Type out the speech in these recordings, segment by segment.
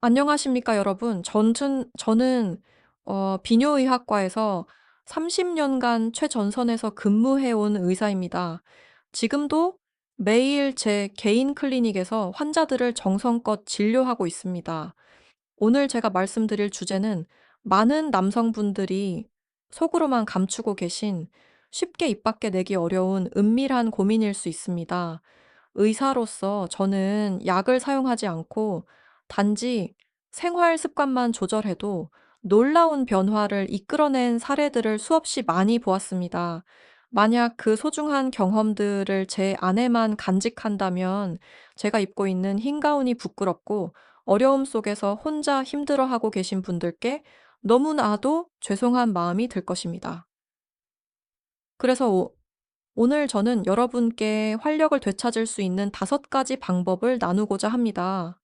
안녕하십니까 여러분. 저는 비뇨의학과에서 30년간 최전선에서 근무해 온 의사입니다. 지금도 매일 제 개인 클리닉에서 환자들을 정성껏 진료하고 있습니다. 오늘 제가 말씀드릴 주제는 많은 남성분들이 속으로만 감추고 계신 쉽게 입 밖에 내기 어려운 은밀한 고민일 수 있습니다. 의사로서 저는 약을 사용하지 않고 단지 생활 습관만 조절해도 놀라운 변화를 이끌어낸 사례들을 수없이 많이 보았습니다. 만약 그 소중한 경험들을 제 안에만 간직한다면 제가 입고 있는 흰 가운이 부끄럽고 어려움 속에서 혼자 힘들어하고 계신 분들께 너무나도 죄송한 마음이 들 것입니다. 그래서 오늘 저는 여러분께 활력을 되찾을 수 있는 5가지 방법을 나누고자 합니다.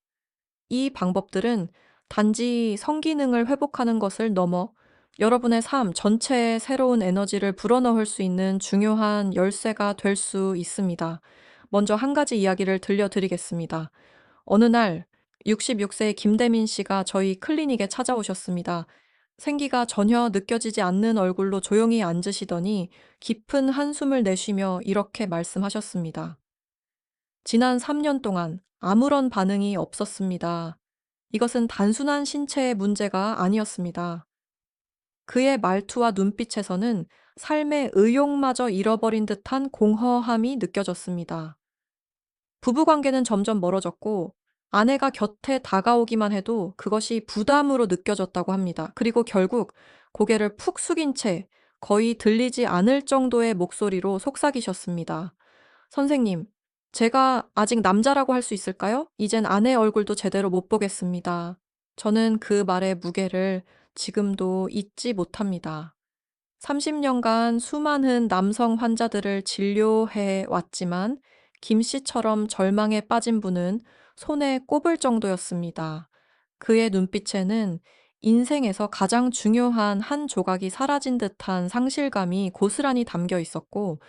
이 방법들은 단지 성기능을 회복하는 것을 넘어 여러분의 삶 전체에 새로운 에너지를 불어넣을 수 있는 중요한 열쇠가 될 수 있습니다. 먼저 한 가지 이야기를 들려드리겠습니다. 어느 날 66세의 김대민 씨가 저희 클리닉에 찾아오셨습니다. 생기가 전혀 느껴지지 않는 얼굴로 조용히 앉으시더니 깊은 한숨을 내쉬며 이렇게 말씀하셨습니다. 지난 3년 동안 아무런 반응이 없었습니다. 이것은 단순한 신체의 문제가 아니었습니다. 그의 말투와 눈빛에서는 삶의 의욕마저 잃어버린 듯한 공허함이 느껴졌습니다. 부부관계는 점점 멀어졌고 아내가 곁에 다가오기만 해도 그것이 부담으로 느껴졌다고 합니다. 그리고 결국 고개를 푹 숙인 채 거의 들리지 않을 정도의 목소리로 속삭이셨습니다. 선생님, 제가 아직 남자라고 할 수 있을까요? 이젠 아내 얼굴도 제대로 못 보겠습니다. 저는 그 말의 무게를 지금도 잊지 못합니다. 30년간 수많은 남성 환자들을 진료해 왔지만 김 씨처럼 절망에 빠진 분은 손에 꼽을 정도였습니다. 그의 눈빛에는 인생에서 가장 중요한 한 조각이 사라진 듯한 상실감이 고스란히 담겨 있었고,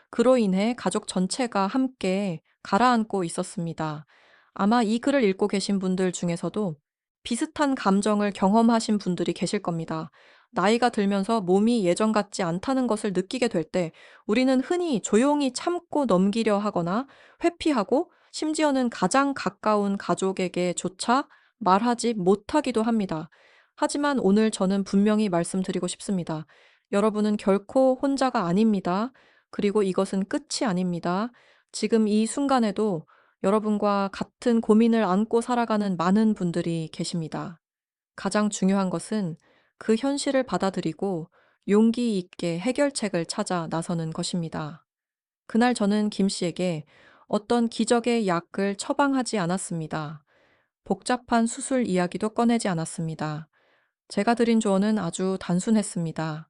그로 인해 가족 전체가 함께 가라앉고 있었습니다. 아마 이 글을 읽고 계신 분들 중에서도 비슷한 감정을 경험하신 분들이 계실 겁니다. 나이가 들면서 몸이 예전 같지 않다는 것을 느끼게 될 때 우리는 흔히 조용히 참고 넘기려 하거나 회피하고 심지어는 가장 가까운 가족에게조차 말하지 못하기도 합니다. 하지만 오늘 저는 분명히 말씀드리고 싶습니다. 여러분은 결코 혼자가 아닙니다. 그리고 이것은 끝이 아닙니다. 지금 이 순간에도 여러분과 같은 고민을 안고 살아가는 많은 분들이 계십니다. 가장 중요한 것은 그 현실을 받아들이고 용기 있게 해결책을 찾아 나서는 것입니다. 그날 저는 김 씨에게 어떤 기적의 약을 처방하지 않았습니다. 복잡한 수술 이야기도 꺼내지 않았습니다. 제가 드린 조언은 아주 단순했습니다.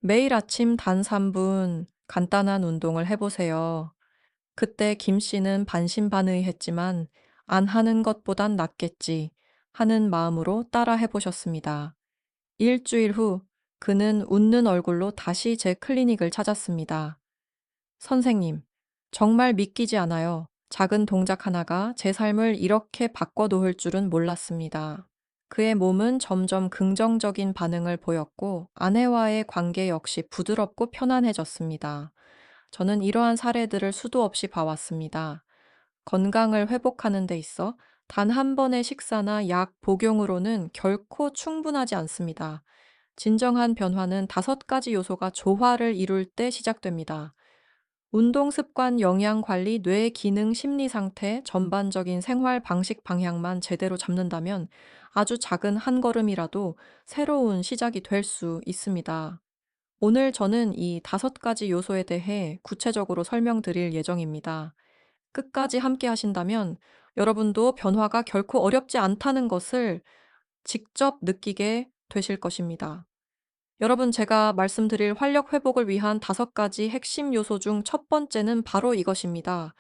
매일 아침 단 3분 간단한 운동을 해보세요. 그때 김 씨는 반신반의했지만 안 하는 것보단 낫겠지 하는 마음으로 따라 해보셨습니다. 일주일 후 그는 웃는 얼굴로 다시 제 클리닉을 찾았습니다. 선생님, 정말 믿기지 않아요. 작은 동작 하나가 제 삶을 이렇게 바꿔놓을 줄은 몰랐습니다. 그의 몸은 점점 긍정적인 반응을 보였고 아내와의 관계 역시 부드럽고 편안해졌습니다. 저는 이러한 사례들을 수도 없이 봐왔습니다. 건강을 회복하는 데 있어 단 한 번의 식사나 약 복용으로는 결코 충분하지 않습니다. 진정한 변화는 5가지 요소가 조화를 이룰 때 시작됩니다. 운동 습관, 영양 관리, 뇌 기능, 심리 상태, 전반적인 생활 방식 방향만 제대로 잡는다면 아주 작은 한 걸음이라도 새로운 시작이 될 수 있습니다. 오늘 저는 이 5가지 요소에 대해 구체적으로 설명드릴 예정입니다. 끝까지 함께 하신다면 여러분도 변화가 결코 어렵지 않다는 것을 직접 느끼게 되실 것입니다. 여러분, 제가 말씀드릴 활력 회복을 위한 5가지 핵심 요소 중 첫 번째는 바로 이것입니다.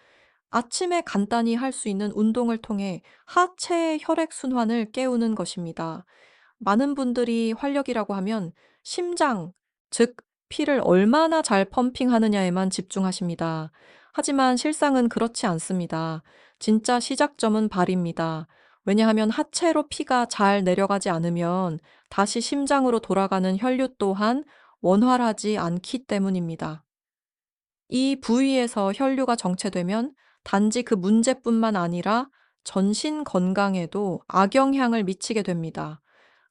아침에 간단히 할 수 있는 운동을 통해 하체의 혈액순환을 깨우는 것입니다. 많은 분들이 활력이라고 하면 심장, 즉 피를 얼마나 잘 펌핑하느냐에만 집중하십니다. 하지만 실상은 그렇지 않습니다. 진짜 시작점은 발입니다. 왜냐하면 하체로 피가 잘 내려가지 않으면 다시 심장으로 돌아가는 혈류 또한 원활하지 않기 때문입니다. 이 부위에서 혈류가 정체되면 단지 그 문제뿐만 아니라 전신 건강에도 악영향을 미치게 됩니다.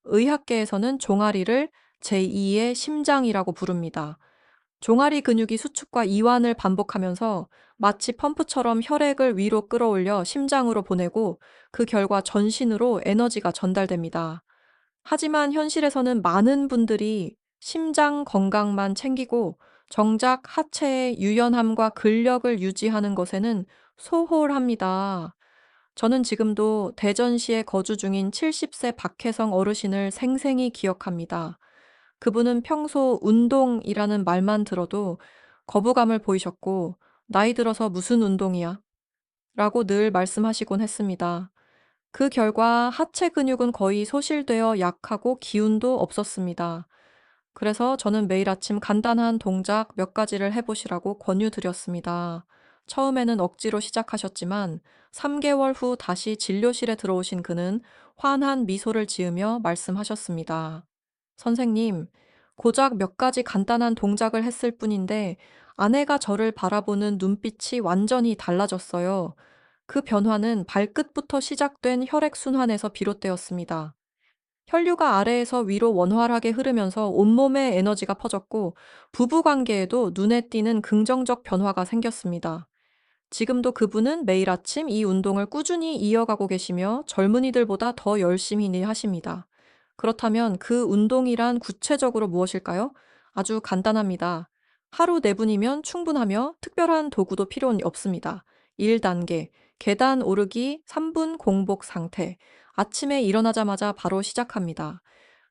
의학계에서는 종아리를 제2의 심장이라고 부릅니다. 종아리 근육이 수축과 이완을 반복하면서 마치 펌프처럼 혈액을 위로 끌어올려 심장으로 보내고 그 결과 전신으로 에너지가 전달됩니다. 하지만 현실에서는 많은 분들이 심장 건강만 챙기고 정작 하체의 유연함과 근력을 유지하는 것에는 소홀합니다. 저는 지금도 대전시에 거주 중인 70세 박혜성 어르신을 생생히 기억합니다. 그분은 평소 운동이라는 말만 들어도 거부감을 보이셨고, 나이 들어서 무슨 운동이야? 라고 늘 말씀하시곤 했습니다. 그 결과 하체 근육은 거의 소실되어 약하고 기운도 없었습니다. 그래서 저는 매일 아침 간단한 동작 몇 가지를 해보시라고 권유드렸습니다. 처음에는 억지로 시작하셨지만 3개월 후 다시 진료실에 들어오신 그는 환한 미소를 지으며 말씀하셨습니다. 선생님, 고작 몇 가지 간단한 동작을 했을 뿐인데 아내가 저를 바라보는 눈빛이 완전히 달라졌어요. 그 변화는 발끝부터 시작된 혈액순환에서 비롯되었습니다. 혈류가 아래에서 위로 원활하게 흐르면서 온몸에 에너지가 퍼졌고 부부관계에도 눈에 띄는 긍정적 변화가 생겼습니다. 지금도 그분은 매일 아침 이 운동을 꾸준히 이어가고 계시며 젊은이들보다 더 열심히 하십니다. 그렇다면 그 운동이란 구체적으로 무엇일까요? 아주 간단합니다. 하루 4분이면 충분하며 특별한 도구도 필요 없습니다. 1단계, 계단 오르기 3분 공복 상태. 아침에 일어나자마자 바로 시작합니다.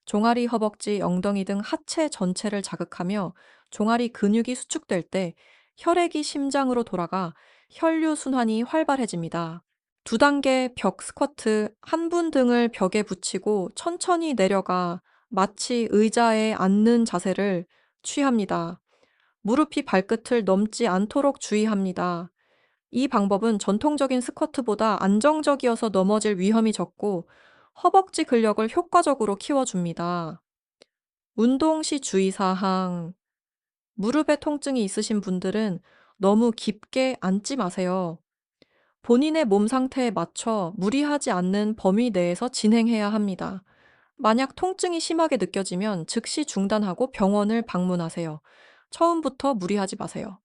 종아리, 허벅지, 엉덩이 등 하체 전체를 자극하며 종아리 근육이 수축될 때 혈액이 심장으로 돌아가 혈류 순환이 활발해집니다. 2단계 벽 스쿼트, 한 분 등을 벽에 붙이고 천천히 내려가 마치 의자에 앉는 자세를 취합니다. 무릎이 발끝을 넘지 않도록 주의합니다. 이 방법은 전통적인 스쿼트보다 안정적이어서 넘어질 위험이 적고 허벅지 근력을 효과적으로 키워줍니다. 운동 시 주의사항. 무릎에 통증이 있으신 분들은 너무 깊게 앉지 마세요. 본인의 몸 상태에 맞춰 무리하지 않는 범위 내에서 진행해야 합니다. 만약 통증이 심하게 느껴지면 즉시 중단하고 병원을 방문하세요. 처음부터 무리하지 마세요.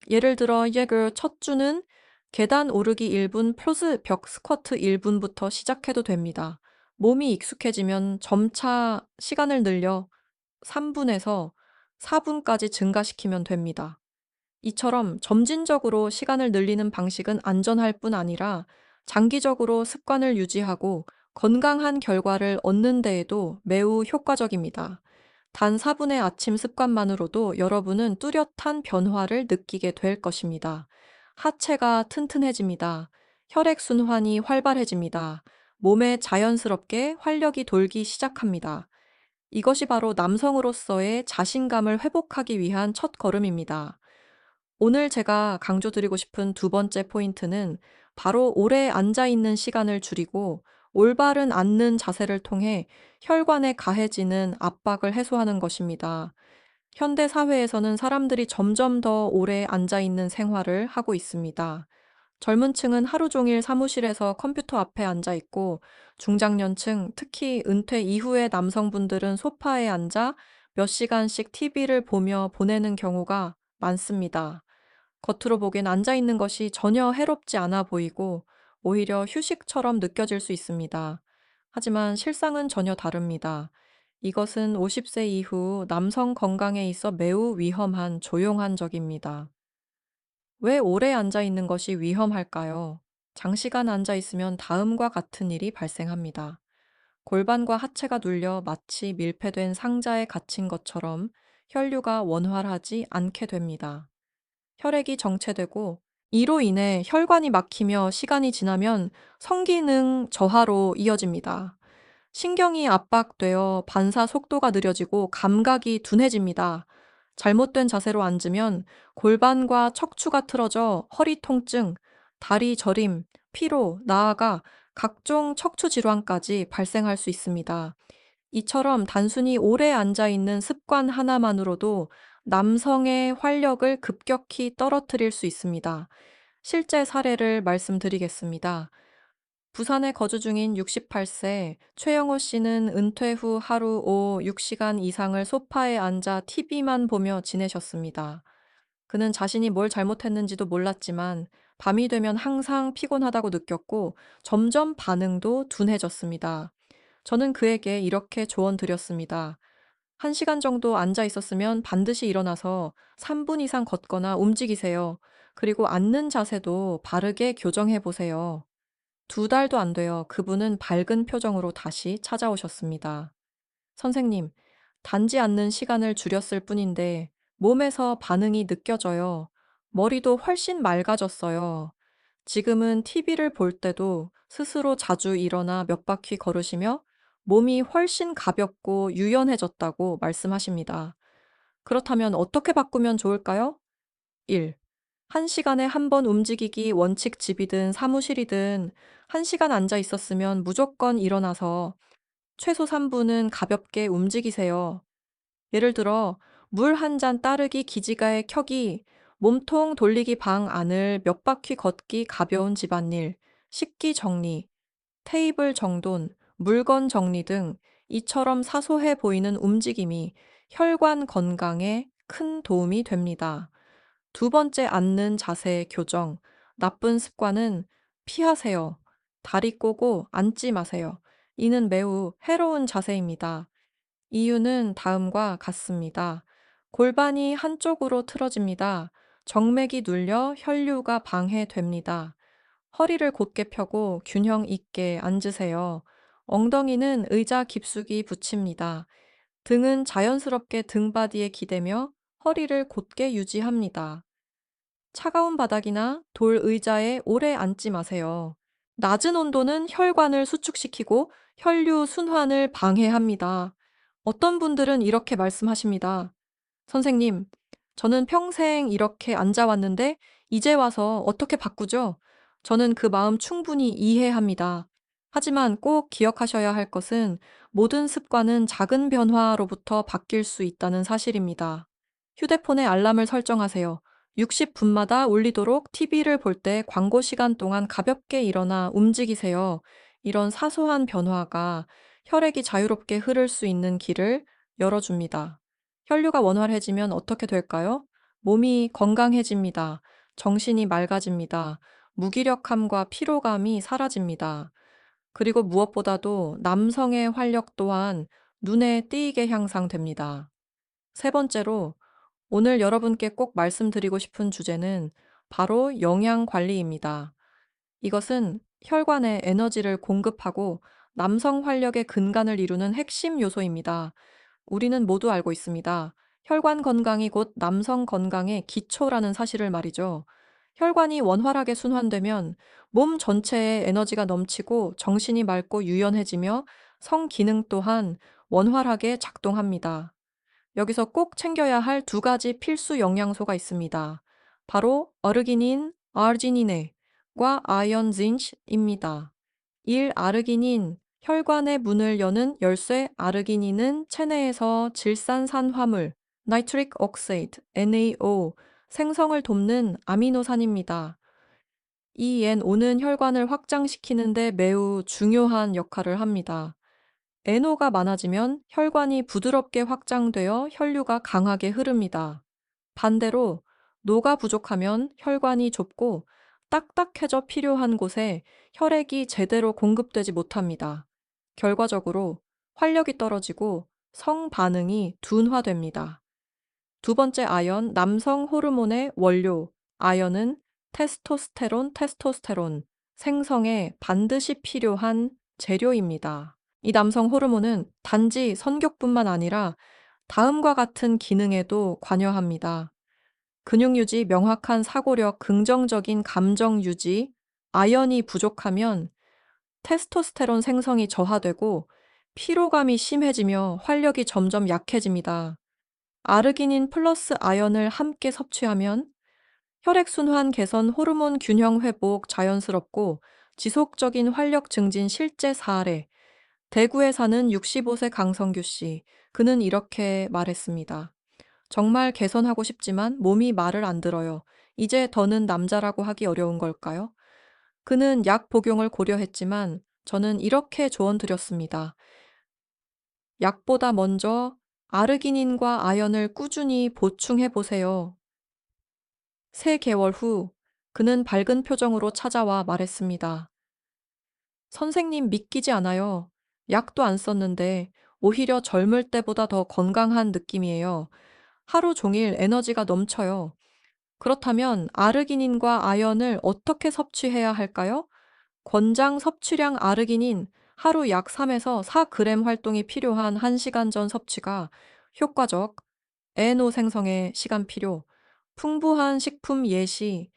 예를 들어 예그 첫 주는 계단 오르기 1분 플러스 벽 스쿼트 1분부터 시작해도 됩니다. 몸이 익숙해지면 점차 시간을 늘려 3분에서 4분까지 증가시키면 됩니다. 이처럼 점진적으로 시간을 늘리는 방식은 안전할 뿐 아니라 장기적으로 습관을 유지하고 건강한 결과를 얻는 데에도 매우 효과적입니다. 단 4분의 아침 습관만으로도 여러분은 뚜렷한 변화를 느끼게 될 것입니다. 하체가 튼튼해집니다. 혈액순환이 활발해집니다. 몸에 자연스럽게 활력이 돌기 시작합니다. 이것이 바로 남성으로서의 자신감을 회복하기 위한 첫 걸음입니다. 오늘 제가 강조드리고 싶은 두 번째 포인트는 바로 오래 앉아 있는 시간을 줄이고 올바른 앉는 자세를 통해 혈관에 가해지는 압박을 해소하는 것입니다. 현대 사회에서는 사람들이 점점 더 오래 앉아 있는 생활을 하고 있습니다. 젊은 층은 하루 종일 사무실에서 컴퓨터 앞에 앉아 있고 중장년층, 특히 은퇴 이후의 남성분들은 소파에 앉아 몇 시간씩 TV를 보며 보내는 경우가 많습니다. 겉으로 보기엔 앉아 있는 것이 전혀 해롭지 않아 보이고 오히려 휴식처럼 느껴질 수 있습니다. 하지만 실상은 전혀 다릅니다. 이것은 50세 이후 남성 건강에 있어 매우 위험한 조용한 적입니다. 왜 오래 앉아 있는 것이 위험할까요? 장시간 앉아 있으면 다음과 같은 일이 발생합니다. 골반과 하체가 눌려 마치 밀폐된 상자에 갇힌 것처럼 혈류가 원활하지 않게 됩니다. 혈액이 정체되고 이로 인해 혈관이 막히며 시간이 지나면 성기능 저하로 이어집니다. 신경이 압박되어 반사 속도가 느려지고 감각이 둔해집니다. 잘못된 자세로 앉으면 골반과 척추가 틀어져 허리 통증, 다리 저림, 피로, 나아가 각종 척추 질환까지 발생할 수 있습니다. 이처럼 단순히 오래 앉아 있는 습관 하나만으로도 남성의 활력을 급격히 떨어뜨릴 수 있습니다. 실제 사례를 말씀드리겠습니다. 부산에 거주 중인 68세 최영호 씨는 은퇴 후 하루 6시간 이상을 소파에 앉아 TV만 보며 지내셨습니다. 그는 자신이 뭘 잘못했는지도 몰랐지만 밤이 되면 항상 피곤하다고 느꼈고 점점 반응도 둔해졌습니다. 저는 그에게 이렇게 조언 드렸습니다. 1시간 정도 앉아 있었으면 반드시 일어나서 3분 이상 걷거나 움직이세요. 그리고 앉는 자세도 바르게 교정해 보세요. 2달도 안 돼요. 그분은 밝은 표정으로 다시 찾아오셨습니다. 선생님, 단지 앉는 시간을 줄였을 뿐인데 몸에서 반응이 느껴져요. 머리도 훨씬 맑아졌어요. 지금은 TV를 볼 때도 스스로 자주 일어나 몇 바퀴 걸으시며 몸이 훨씬 가볍고 유연해졌다고 말씀하십니다. 그렇다면 어떻게 바꾸면 좋을까요? 1. 1시간에 한 번 움직이기 원칙 집이든 사무실이든 1시간 앉아 있었으면 무조건 일어나서 최소 3분은 가볍게 움직이세요. 예를 들어 물 한 잔 따르기 기지개에 켜기, 몸통 돌리기 방 안을 몇 바퀴 걷기 가벼운 집안일, 식기 정리, 테이블 정돈, 물건 정리 등 이처럼 사소해 보이는 움직임이 혈관 건강에 큰 도움이 됩니다. 2번째 앉는 자세 교정. 나쁜 습관은 피하세요. 다리 꼬고 앉지 마세요. 이는 매우 해로운 자세입니다. 이유는 다음과 같습니다. 골반이 한쪽으로 틀어집니다. 정맥이 눌려 혈류가 방해됩니다. 허리를 곧게 펴고 균형 있게 앉으세요. 엉덩이는 의자 깊숙이 붙입니다. 등은 자연스럽게 등바디에 기대며 허리를 곧게 유지합니다. 차가운 바닥이나 돌 의자에 오래 앉지 마세요. 낮은 온도는 혈관을 수축시키고 혈류 순환을 방해합니다. 어떤 분들은 이렇게 말씀하십니다. 선생님, 저는 평생 이렇게 앉아왔는데 이제 와서 어떻게 바꾸죠? 저는 그 마음 충분히 이해합니다. 하지만 꼭 기억하셔야 할 것은 모든 습관은 작은 변화로부터 바뀔 수 있다는 사실입니다. 휴대폰에 알람을 설정하세요. 60분마다 울리도록 TV를 볼 때 광고 시간 동안 가볍게 일어나 움직이세요. 이런 사소한 변화가 혈액이 자유롭게 흐를 수 있는 길을 열어줍니다. 혈류가 원활해지면 어떻게 될까요? 몸이 건강해집니다. 정신이 맑아집니다. 무기력함과 피로감이 사라집니다. 그리고 무엇보다도 남성의 활력 또한 눈에 띄게 향상됩니다. 세 번째로 오늘 여러분께 꼭 말씀드리고 싶은 주제는 바로 영양 관리입니다. 이것은 혈관에 에너지를 공급하고 남성 활력의 근간을 이루는 핵심 요소입니다. 우리는 모두 알고 있습니다. 혈관 건강이 곧 남성 건강의 기초라는 사실을 말이죠. 혈관이 원활하게 순환되면 몸 전체에 에너지가 넘치고 정신이 맑고 유연해지며 성 기능 또한 원활하게 작동합니다. 여기서 꼭 챙겨야 할 2가지 필수 영양소가 있습니다. 바로 어르기닌, 아르지니네과 아연 진시입니다. 1. 아르기닌, 혈관의 문을 여는 열쇠. 아르기닌은 체내에서 질산산화물, 나이트릭 옥사이드, NaO, 생성을 돕는 아미노산입니다. 이 NO는 혈관을 확장시키는 데 매우 중요한 역할을 합니다. NO가 많아지면 혈관이 부드럽게 확장되어 혈류가 강하게 흐릅니다. 반대로 노가 부족하면 혈관이 좁고 딱딱해져 필요한 곳에 혈액이 제대로 공급되지 못합니다. 결과적으로 활력이 떨어지고 성 반응이 둔화됩니다. 2번째 아연, 남성 호르몬의 원료. 아연은 테스토스테론 생성에 반드시 필요한 재료입니다. 이 남성 호르몬은 단지 성격뿐만 아니라 다음과 같은 기능에도 관여합니다. 근육 유지, 명확한 사고력, 긍정적인 감정 유지. 아연이 부족하면 테스토스테론 생성이 저하되고 피로감이 심해지며 활력이 점점 약해집니다. 아르기닌 플러스 아연을 함께 섭취하면 혈액순환 개선, 호르몬 균형 회복 자연스럽고 지속적인 활력 증진 실제 사례. 대구에 사는 65세 강성규 씨. 그는 이렇게 말했습니다. 정말 개선하고 싶지만 몸이 말을 안 들어요. 이제 더는 남자라고 하기 어려운 걸까요? 그는 약 복용을 고려했지만 저는 이렇게 조언 드렸습니다. 약보다 먼저 아르기닌과 아연을 꾸준히 보충해 보세요. 3개월 후 그는 밝은 표정으로 찾아와 말했습니다. 선생님 믿기지 않아요. 약도 안 썼는데 오히려 젊을 때보다 더 건강한 느낌이에요. 하루 종일 에너지가 넘쳐요. 그렇다면 아르기닌과 아연을 어떻게 섭취해야 할까요? 권장 섭취량 아르기닌 하루 약 3에서 4g 활동이 필요한 1시간 전 섭취가 효과적, 에노 생성에 시간 필요, 풍부한 식품 예시,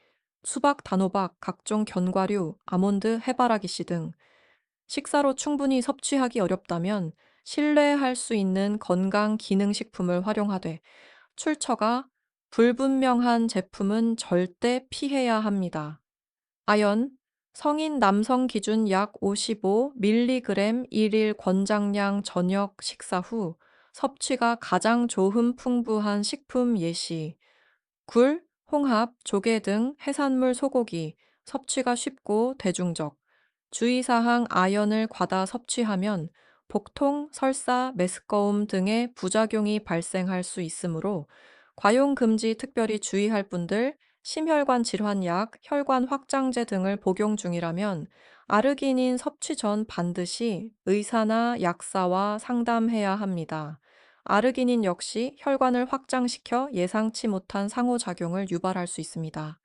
수박, 단호박, 각종 견과류, 아몬드, 해바라기 씨 등 식사로 충분히 섭취하기 어렵다면 신뢰할 수 있는 건강 기능식품을 활용하되 출처가 불분명한 제품은 절대 피해야 합니다. 아연, 성인 남성 기준 약 55mg 일일 권장량 저녁 식사 후 섭취가 가장 좋음 풍부한 식품 예시. 굴, 홍합, 조개 등 해산물 소고기, 섭취가 쉽고 대중적. 주의사항 아연을 과다 섭취하면 복통, 설사, 메스꺼움 등의 부작용이 발생할 수 있으므로 과용 금지 특별히 주의할 분들, 심혈관 질환약, 혈관 확장제 등을 복용 중이라면 아르기닌 섭취 전 반드시 의사나 약사와 상담해야 합니다. 아르기닌 역시 혈관을 확장시켜 예상치 못한 상호작용을 유발할 수 있습니다.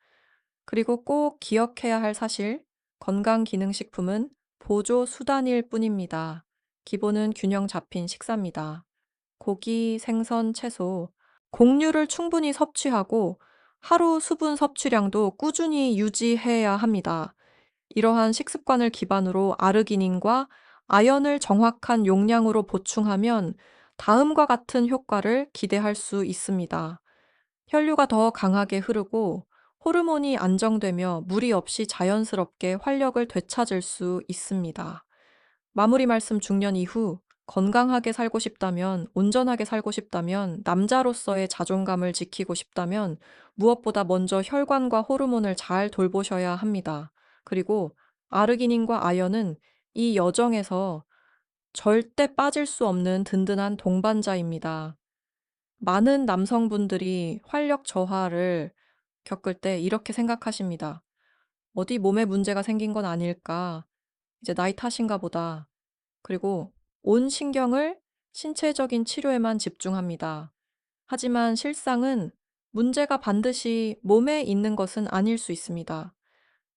그리고 꼭 기억해야 할 사실, 건강기능식품은 보조 수단일 뿐입니다. 기본은 균형 잡힌 식사입니다. 고기, 생선, 채소, 곡류를 충분히 섭취하고 하루 수분 섭취량도 꾸준히 유지해야 합니다. 이러한 식습관을 기반으로 아르기닌과 아연을 정확한 용량으로 보충하면 다음과 같은 효과를 기대할 수 있습니다. 혈류가 더 강하게 흐르고 호르몬이 안정되며 무리 없이 자연스럽게 활력을 되찾을 수 있습니다. 마무리 말씀 중년 이후 건강하게 살고 싶다면, 온전하게 살고 싶다면, 남자로서의 자존감을 지키고 싶다면 무엇보다 먼저 혈관과 호르몬을 잘 돌보셔야 합니다. 그리고 아르기닌과 아연은 이 여정에서 절대 빠질 수 없는 든든한 동반자입니다. 많은 남성분들이 활력 저하를 겪을 때 이렇게 생각하십니다. 어디 몸에 문제가 생긴 건 아닐까? 이제 나이 탓인가 보다. 그리고 온 신경을 신체적인 치료에만 집중합니다. 하지만 실상은 문제가 반드시 몸에 있는 것은 아닐 수 있습니다.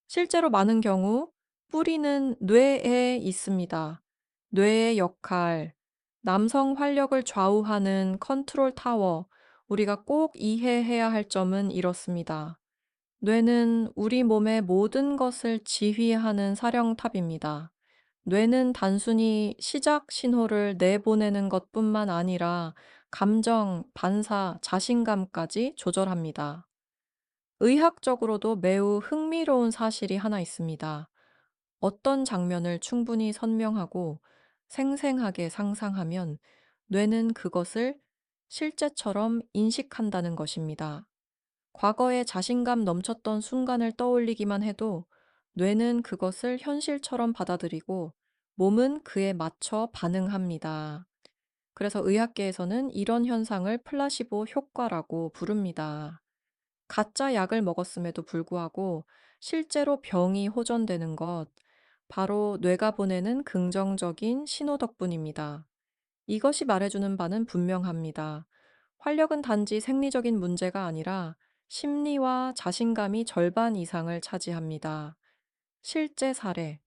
실제로 많은 경우 뿌리는 뇌에 있습니다. 뇌의 역할, 남성 활력을 좌우하는 컨트롤 타워, 우리가 꼭 이해해야 할 점은 이렇습니다. 뇌는 우리 몸의 모든 것을 지휘하는 사령탑입니다. 뇌는 단순히 시작 신호를 내보내는 것뿐만 아니라 감정, 반사, 자신감까지 조절합니다. 의학적으로도 매우 흥미로운 사실이 하나 있습니다. 어떤 장면을 충분히 선명하고 생생하게 상상하면 뇌는 그것을 실제처럼 인식한다는 것입니다. 과거에 자신감 넘쳤던 순간을 떠올리기만 해도 뇌는 그것을 현실처럼 받아들이고 몸은 그에 맞춰 반응합니다. 그래서 의학계에서는 이런 현상을 플라시보 효과라고 부릅니다. 가짜 약을 먹었음에도 불구하고 실제로 병이 호전되는 것, 바로 뇌가 보내는 긍정적인 신호 덕분입니다. 이것이 말해주는 바는 분명합니다. 활력은 단지 생리적인 문제가 아니라 심리와 자신감이 절반 이상을 차지합니다. 실제 사례.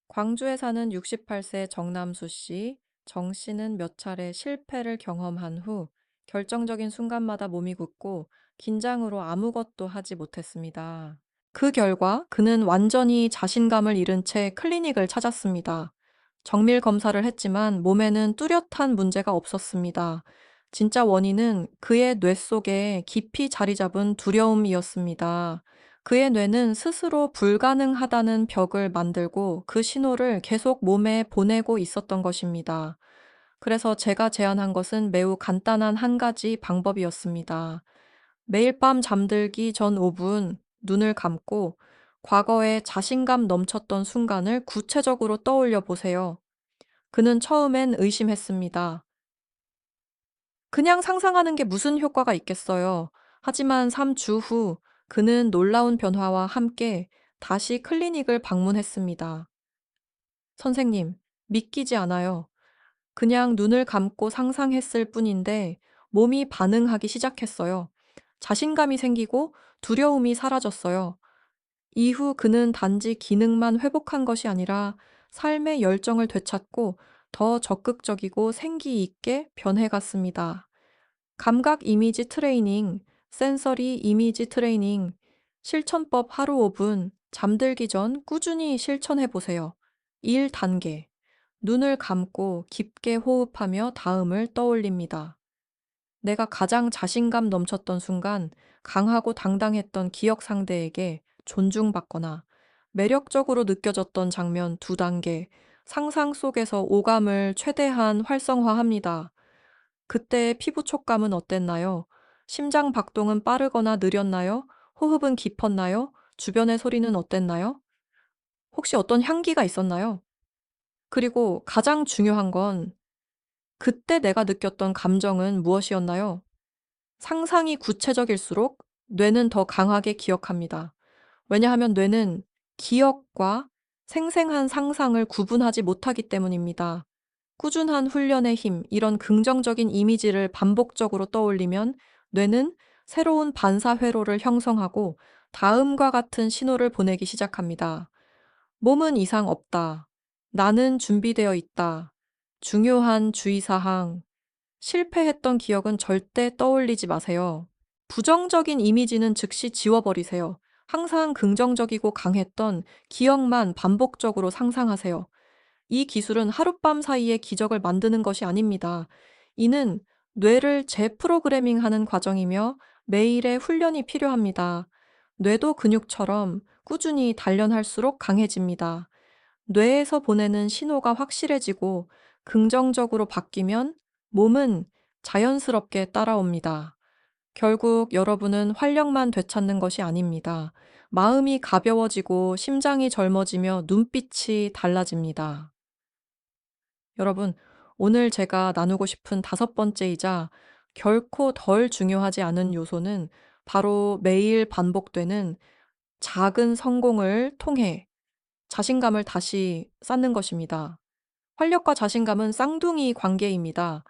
광주에 사는 68세 정남수 씨, 정 씨는 몇 차례 실패를 경험한 후 결정적인 순간마다 몸이 굳고 긴장으로 아무것도 하지 못했습니다. 그 결과 그는 완전히 자신감을 잃은 채 클리닉을 찾았습니다. 정밀 검사를 했지만 몸에는 뚜렷한 문제가 없었습니다. 진짜 원인은 그의 뇌 속에 깊이 자리 잡은 두려움이었습니다. 그의 뇌는 스스로 불가능하다는 벽을 만들고 그 신호를 계속 몸에 보내고 있었던 것입니다. 그래서 제가 제안한 것은 매우 간단한 한 가지 방법이었습니다. 매일 밤 잠들기 전 5분 눈을 감고 과거에 자신감 넘쳤던 순간을 구체적으로 떠올려 보세요. 그는 처음엔 의심했습니다. 그냥 상상하는 게 무슨 효과가 있겠어요. 하지만 3주 후 그는 놀라운 변화와 함께 다시 클리닉을 방문했습니다. 선생님, 믿기지 않아요. 그냥 눈을 감고 상상했을 뿐인데 몸이 반응하기 시작했어요. 자신감이 생기고 두려움이 사라졌어요. 이후 그는 단지 기능만 회복한 것이 아니라 삶의 열정을 되찾고 더 적극적이고 생기 있게 변해갔습니다. 감각 이미지 트레이닝, 센서리 이미지 트레이닝, 실천법 하루 5분, 잠들기 전 꾸준히 실천해 보세요. 1단계. 눈을 감고 깊게 호흡하며 다음을 떠올립니다. 내가 가장 자신감 넘쳤던 순간, 강하고 당당했던 기억 상대에게 존중받거나 매력적으로 느껴졌던 장면 2단계, 상상 속에서 오감을 최대한 활성화합니다. 그때의 피부 촉감은 어땠나요? 심장 박동은 빠르거나 느렸나요? 호흡은 깊었나요? 주변의 소리는 어땠나요? 혹시 어떤 향기가 있었나요? 그리고 가장 중요한 건 그때 내가 느꼈던 감정은 무엇이었나요? 상상이 구체적일수록 뇌는 더 강하게 기억합니다. 왜냐하면 뇌는 기억과 생생한 상상을 구분하지 못하기 때문입니다. 꾸준한 훈련의 힘, 이런 긍정적인 이미지를 반복적으로 떠올리면 뇌는 새로운 반사 회로를 형성하고 다음과 같은 신호를 보내기 시작합니다. 몸은 이상 없다. 나는 준비되어 있다. 중요한 주의사항. 실패했던 기억은 절대 떠올리지 마세요. 부정적인 이미지는 즉시 지워버리세요. 항상 긍정적이고 강했던 기억만 반복적으로 상상하세요. 이 기술은 하룻밤 사이에 기적을 만드는 것이 아닙니다. 이는 뇌를 재프로그래밍하는 과정이며 매일의 훈련이 필요합니다. 뇌도 근육처럼 꾸준히 단련할수록 강해집니다. 뇌에서 보내는 신호가 확실해지고 긍정적으로 바뀌면 몸은 자연스럽게 따라옵니다. 결국 여러분은 활력만 되찾는 것이 아닙니다. 마음이 가벼워지고 심장이 젊어지며 눈빛이 달라집니다. 여러분, 오늘 제가 나누고 싶은 5번째이자 결코 덜 중요하지 않은 요소는 바로 매일 반복되는 작은 성공을 통해 자신감을 다시 쌓는 것입니다. 활력과 자신감은 쌍둥이 관계입니다.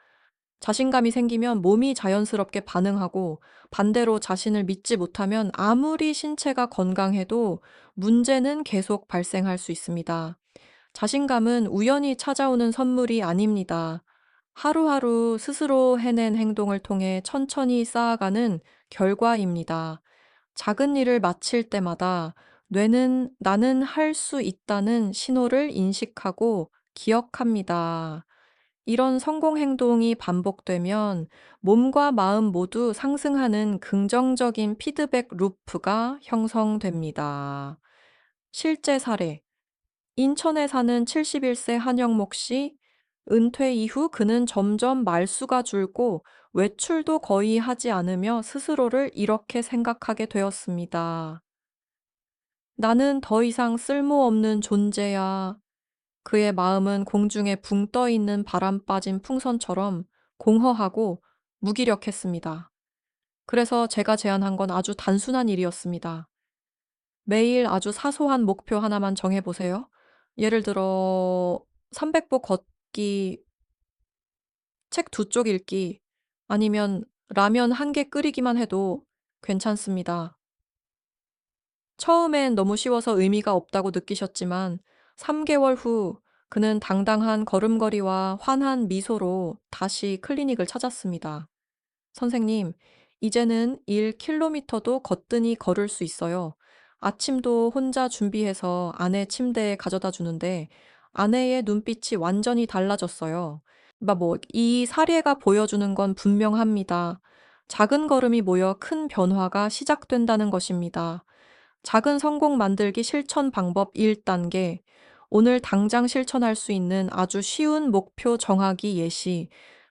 자신감이 생기면 몸이 자연스럽게 반응하고 반대로 자신을 믿지 못하면 아무리 신체가 건강해도 문제는 계속 발생할 수 있습니다. 자신감은 우연히 찾아오는 선물이 아닙니다. 하루하루 스스로 해낸 행동을 통해 천천히 쌓아가는 결과입니다. 작은 일을 마칠 때마다 뇌는 나는 할 수 있다는 신호를 인식하고 기억합니다. 이런 성공 행동이 반복되면 몸과 마음 모두 상승하는 긍정적인 피드백 루프가 형성됩니다. 실제 사례. 인천에 사는 71세 한영목 씨, 은퇴 이후 그는 점점 말수가 줄고 외출도 거의 하지 않으며 스스로를 이렇게 생각하게 되었습니다. 나는 더 이상 쓸모없는 존재야. 그의 마음은 공중에 붕 떠 있는 바람 빠진 풍선처럼 공허하고 무기력했습니다. 그래서 제가 제안한 건 아주 단순한 일이었습니다. 매일 아주 사소한 목표 하나만 정해보세요. 예를 들어 300보 걷기, 책 2쪽 읽기, 아니면 라면 1개 끓이기만 해도 괜찮습니다. 처음엔 너무 쉬워서 의미가 없다고 느끼셨지만 3개월 후 그는 당당한 걸음걸이와 환한 미소로 다시 클리닉을 찾았습니다. 선생님, 이제는 1km도 거뜬히 걸을 수 있어요. 아침도 혼자 준비해서 아내 침대에 가져다 주는데 아내의 눈빛이 완전히 달라졌어요. 이 사례가 보여주는 건 분명합니다. 작은 걸음이 모여 큰 변화가 시작된다는 것입니다. 작은 성공 만들기 실천 방법 1단계. 오늘 당장 실천할 수 있는 아주 쉬운 목표 정하기 예시.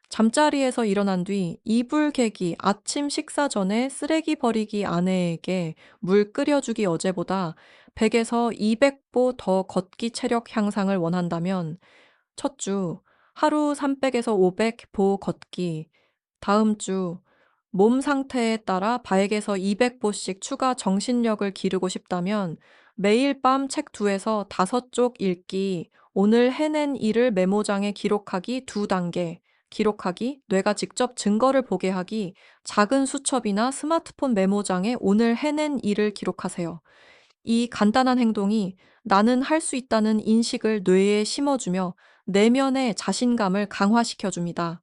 잠자리에서 일어난 뒤 이불 개기, 아침 식사 전에 쓰레기 버리기 아내에게 물 끓여주기 어제보다 100에서 200보 더 걷기 체력 향상을 원한다면 첫 주 하루 300에서 500보 걷기, 다음 주 몸 상태에 따라 100에서 200보씩 추가 정신력을 기르고 싶다면 매일 밤 책 2에서 5쪽 읽기, 오늘 해낸 일을 메모장에 기록하기 2단계, 기록하기, 뇌가 직접 증거를 보게 하기, 작은 수첩이나 스마트폰 메모장에 오늘 해낸 일을 기록하세요. 이 간단한 행동이 나는 할 수 있다는 인식을 뇌에 심어주며 내면의 자신감을 강화시켜줍니다.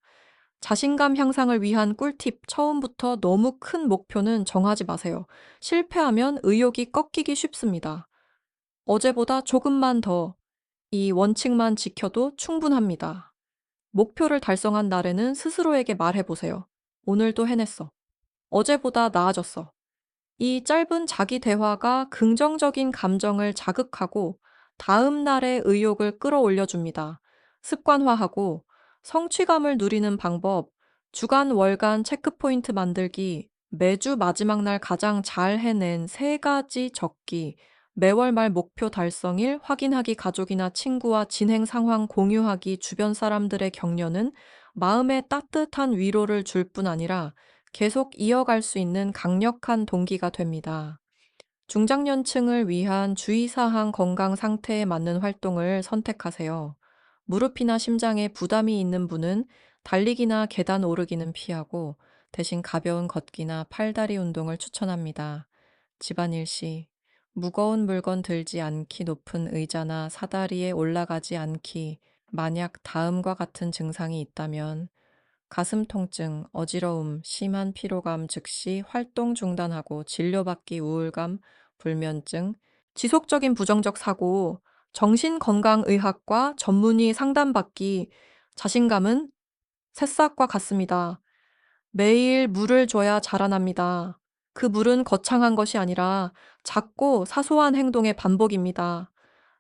자신감 향상을 위한 꿀팁, 처음부터 너무 큰 목표는 정하지 마세요. 실패하면 의욕이 꺾이기 쉽습니다. 어제보다 조금만 더, 이 원칙만 지켜도 충분합니다. 목표를 달성한 날에는 스스로에게 말해보세요. 오늘도 해냈어. 어제보다 나아졌어. 이 짧은 자기 대화가 긍정적인 감정을 자극하고 다음 날의 의욕을 끌어올려 줍니다. 습관화하고 성취감을 누리는 방법, 주간, 월간 체크포인트 만들기, 매주 마지막 날 가장 잘 해낸 3가지 적기, 매월 말 목표 달성일 확인하기, 가족이나 친구와 진행 상황 공유하기, 주변 사람들의 격려는 마음에 따뜻한 위로를 줄 뿐 아니라 계속 이어갈 수 있는 강력한 동기가 됩니다. 중장년층을 위한 주의사항, 건강 상태에 맞는 활동을 선택하세요. 무릎이나 심장에 부담이 있는 분은 달리기나 계단 오르기는 피하고 대신 가벼운 걷기나 팔다리 운동을 추천합니다. 집안일 시 무거운 물건 들지 않기, 높은 의자나 사다리에 올라가지 않기, 만약 다음과 같은 증상이 있다면 가슴 통증, 어지러움, 심한 피로감 즉시 활동 중단하고 진료받기, 우울감, 불면증, 지속적인 부정적 사고, 정신건강의학과 전문의 상담받기, 자신감은 새싹과 같습니다. 매일 물을 줘야 자라납니다. 그 물은 거창한 것이 아니라 작고 사소한 행동의 반복입니다.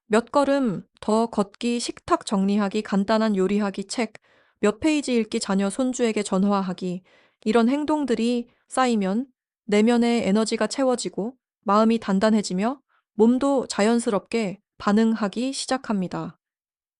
몇 걸음 더 걷기, 식탁 정리하기, 간단한 요리하기, 책 몇 페이지 읽기, 자녀 손주에게 전화하기, 이런 행동들이 쌓이면 내면의 에너지가 채워지고 마음이 단단해지며 몸도 자연스럽게 반응하기 시작합니다.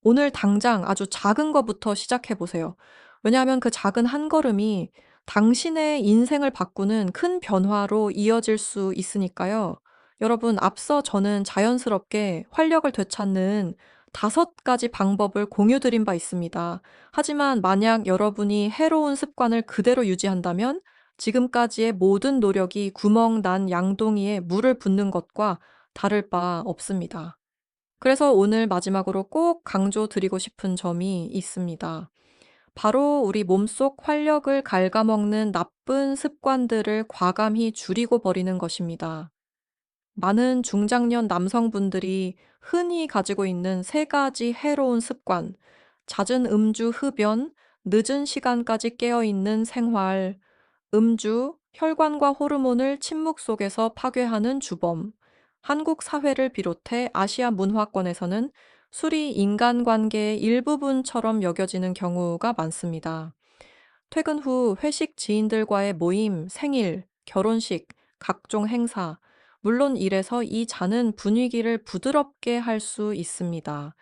오늘 당장 아주 작은 것부터 시작해 보세요. 왜냐하면 그 작은 한 걸음이 당신의 인생을 바꾸는 큰 변화로 이어질 수 있으니까요. 여러분, 앞서 저는 자연스럽게 활력을 되찾는 5가지 방법을 공유 드린 바 있습니다. 하지만 만약 여러분이 해로운 습관을 그대로 유지한다면 지금까지의 모든 노력이 구멍 난 양동이에 물을 붓는 것과 다를 바 없습니다. 그래서 오늘 마지막으로 꼭 강조드리고 싶은 점이 있습니다. 바로 우리 몸속 활력을 갉아먹는 나쁜 습관들을 과감히 줄이고 버리는 것입니다. 많은 중장년 남성분들이 흔히 가지고 있는 3가지 해로운 습관, 잦은 음주, 흡연, 늦은 시간까지 깨어있는 생활, 음주, 혈관과 호르몬을 침묵 속에서 파괴하는 주범, 한국 사회를 비롯해 아시아 문화권에서는 술이 인간관계의 일부분처럼 여겨지는 경우가 많습니다. 퇴근 후 회식, 지인들과의 모임, 생일, 결혼식, 각종 행사, 물론 이래서 이 잔은 분위기를 부드럽게 할 수 있습니다.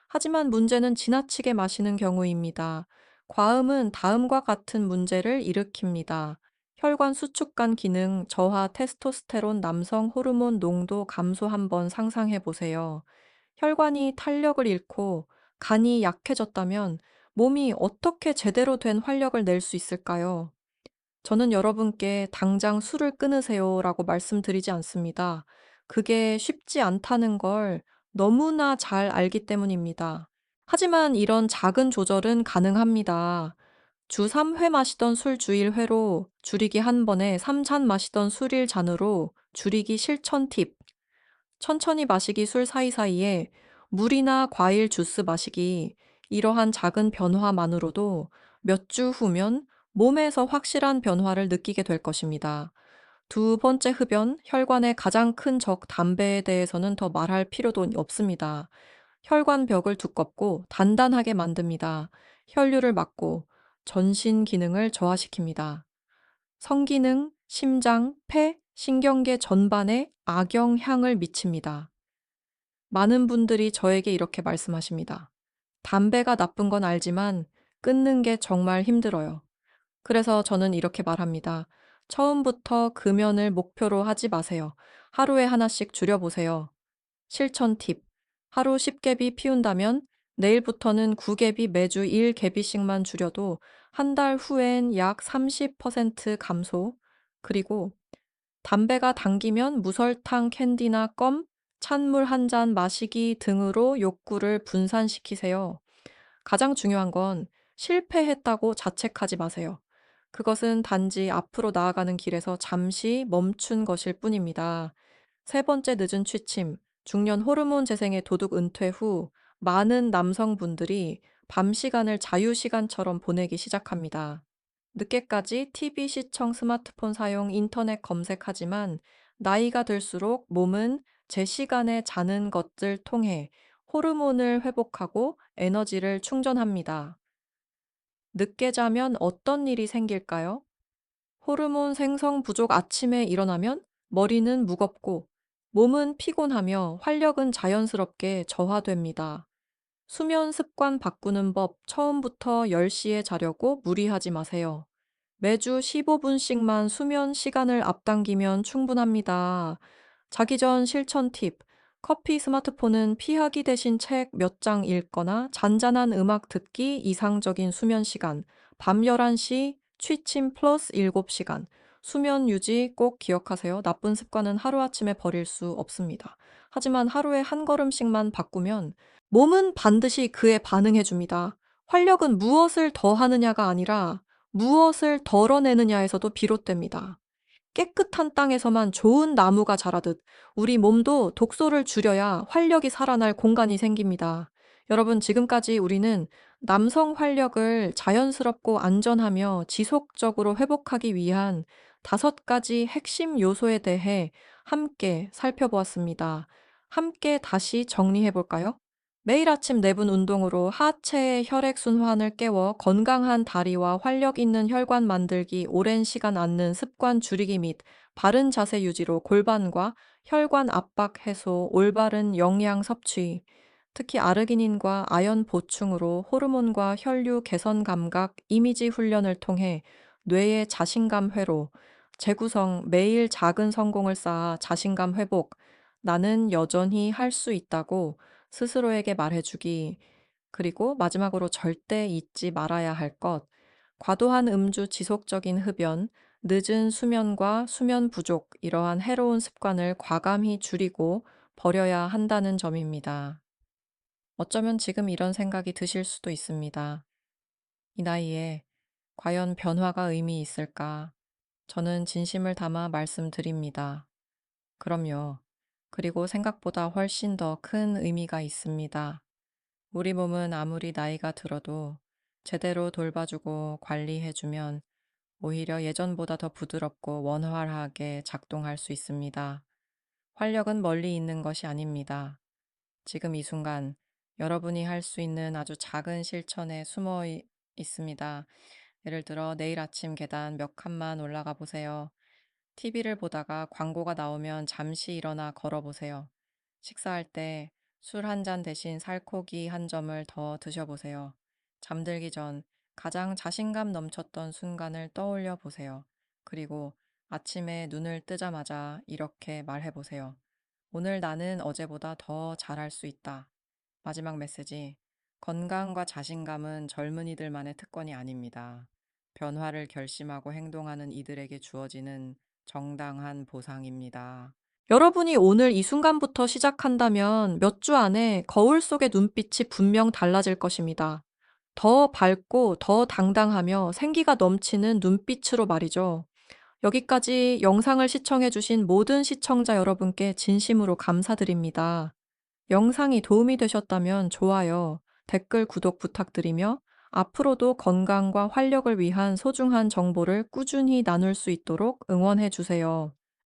하지만 문제는 지나치게 마시는 경우입니다. 과음은 다음과 같은 문제를 일으킵니다. 혈관 수축관 기능 저하, 테스토스테론, 남성 호르몬 농도 감소. 한번 상상해 보세요. 혈관이 탄력을 잃고 간이 약해졌다면 몸이 어떻게 제대로 된 활력을 낼 수 있을까요? 저는 여러분께 당장 술을 끊으세요라고 말씀드리지 않습니다. 그게 쉽지 않다는 걸 너무나 잘 알기 때문입니다. 하지만 이런 작은 조절은 가능합니다. 주 3회 마시던 술 주 1회로 줄이기, 한 번에 3잔 마시던 술 1잔으로 줄이기 실천 팁. 천천히 마시기, 술 사이사이에 물이나 과일 주스 마시기, 이러한 작은 변화만으로도 몇 주 후면 몸에서 확실한 변화를 느끼게 될 것입니다. 두 번째 흡연, 혈관의 가장 큰 적 담배에 대해서는 더 말할 필요도 없습니다. 혈관 벽을 두껍고 단단하게 만듭니다. 혈류를 막고 전신 기능을 저하시킵니다. 성기능, 심장, 폐, 신경계 전반에 악영향을 미칩니다. 많은 분들이 저에게 이렇게 말씀하십니다. 담배가 나쁜 건 알지만 끊는 게 정말 힘들어요. 그래서 저는 이렇게 말합니다. 처음부터 금연을 목표로 하지 마세요. 하루에 하나씩 줄여보세요. 실천 팁. 하루 10개비 피운다면 내일부터는 9개비 매주 1개비씩만 줄여도 한 달 후엔 약 30% 감소. 그리고 담배가 당기면 무설탕 캔디나 껌, 찬물 한 잔 마시기 등으로 욕구를 분산시키세요. 가장 중요한 건 실패했다고 자책하지 마세요. 그것은 단지 앞으로 나아가는 길에서 잠시 멈춘 것일 뿐입니다. 세 번째 늦은 취침, 중년 호르몬 재생의 도둑 은퇴 후 많은 남성분들이 밤 시간을 자유 시간처럼 보내기 시작합니다. 늦게까지 TV 시청, 스마트폰 사용, 인터넷 검색하지만 나이가 들수록 몸은 제 시간에 자는 것들 통해 호르몬을 회복하고 에너지를 충전합니다. 늦게 자면 어떤 일이 생길까요? 호르몬 생성 부족 아침에 일어나면 머리는 무겁고 몸은 피곤하며 활력은 자연스럽게 저하됩니다. 수면 습관 바꾸는 법 처음부터 10시에 자려고 무리하지 마세요. 매주 15분씩만 수면 시간을 앞당기면 충분합니다. 자기 전 실천 팁. 커피, 스마트폰은 피하기 대신 책 몇 장 읽거나 잔잔한 음악 듣기 이상적인 수면 시간. 밤 11시 취침 플러스 7시간. 수면 유지 꼭 기억하세요. 나쁜 습관은 하루아침에 버릴 수 없습니다. 하지만 하루에 한 걸음씩만 바꾸면 몸은 반드시 그에 반응해 줍니다. 활력은 무엇을 더 하느냐가 아니라 무엇을 덜어내느냐에서도 비롯됩니다. 깨끗한 땅에서만 좋은 나무가 자라듯 우리 몸도 독소를 줄여야 활력이 살아날 공간이 생깁니다. 여러분, 지금까지 우리는 남성 활력을 자연스럽고 안전하며 지속적으로 회복하기 위한 5가지 핵심 요소에 대해 함께 살펴보았습니다. 함께 다시 정리해 볼까요? 매일 아침 4분 운동으로 하체의 혈액순환을 깨워 건강한 다리와 활력 있는 혈관 만들기, 오랜 시간 앉는 습관 줄이기 및 바른 자세 유지로 골반과 혈관 압박 해소, 올바른 영양 섭취, 특히 아르기닌과 아연 보충으로 호르몬과 혈류 개선 감각, 이미지 훈련을 통해 뇌의 자신감 회로, 재구성, 매일 작은 성공을 쌓아 자신감 회복, 나는 여전히 할 수 있다고 스스로에게 말해주기, 그리고 마지막으로 절대 잊지 말아야 할 것, 과도한 음주, 지속적인 흡연, 늦은 수면과 수면 부족, 이러한 해로운 습관을 과감히 줄이고 버려야 한다는 점입니다. 어쩌면 지금 이런 생각이 드실 수도 있습니다. 이 나이에 과연 변화가 의미 있을까? 저는 진심을 담아 말씀드립니다. 그럼요. 그리고 생각보다 훨씬 더 큰 의미가 있습니다. 우리 몸은 아무리 나이가 들어도 제대로 돌봐주고 관리해주면 오히려 예전보다 더 부드럽고 원활하게 작동할 수 있습니다. 활력은 멀리 있는 것이 아닙니다. 지금 이 순간 여러분이 할 수 있는 아주 작은 실천에 있습니다. 예를 들어 내일 아침 계단 몇 칸만 올라가 보세요. TV를 보다가 광고가 나오면 잠시 일어나 걸어보세요. 식사할 때 술 한 잔 대신 살코기 한 점을 더 드셔보세요. 잠들기 전 가장 자신감 넘쳤던 순간을 떠올려 보세요. 그리고 아침에 눈을 뜨자마자 이렇게 말해보세요. 오늘 나는 어제보다 더 잘할 수 있다. 마지막 메시지. 건강과 자신감은 젊은이들만의 특권이 아닙니다. 변화를 결심하고 행동하는 이들에게 주어지는 정당한 보상입니다. 여러분이 오늘 이 순간부터 시작한다면 몇 주 안에 거울 속의 눈빛이 분명 달라질 것입니다. 더 밝고 더 당당하며 생기가 넘치는 눈빛으로 말이죠. 여기까지 영상을 시청해주신 모든 시청자 여러분께 진심으로 감사드립니다. 영상이 도움이 되셨다면 좋아요, 댓글, 구독 부탁드리며 앞으로도 건강과 활력을 위한 소중한 정보를 꾸준히 나눌 수 있도록 응원해 주세요.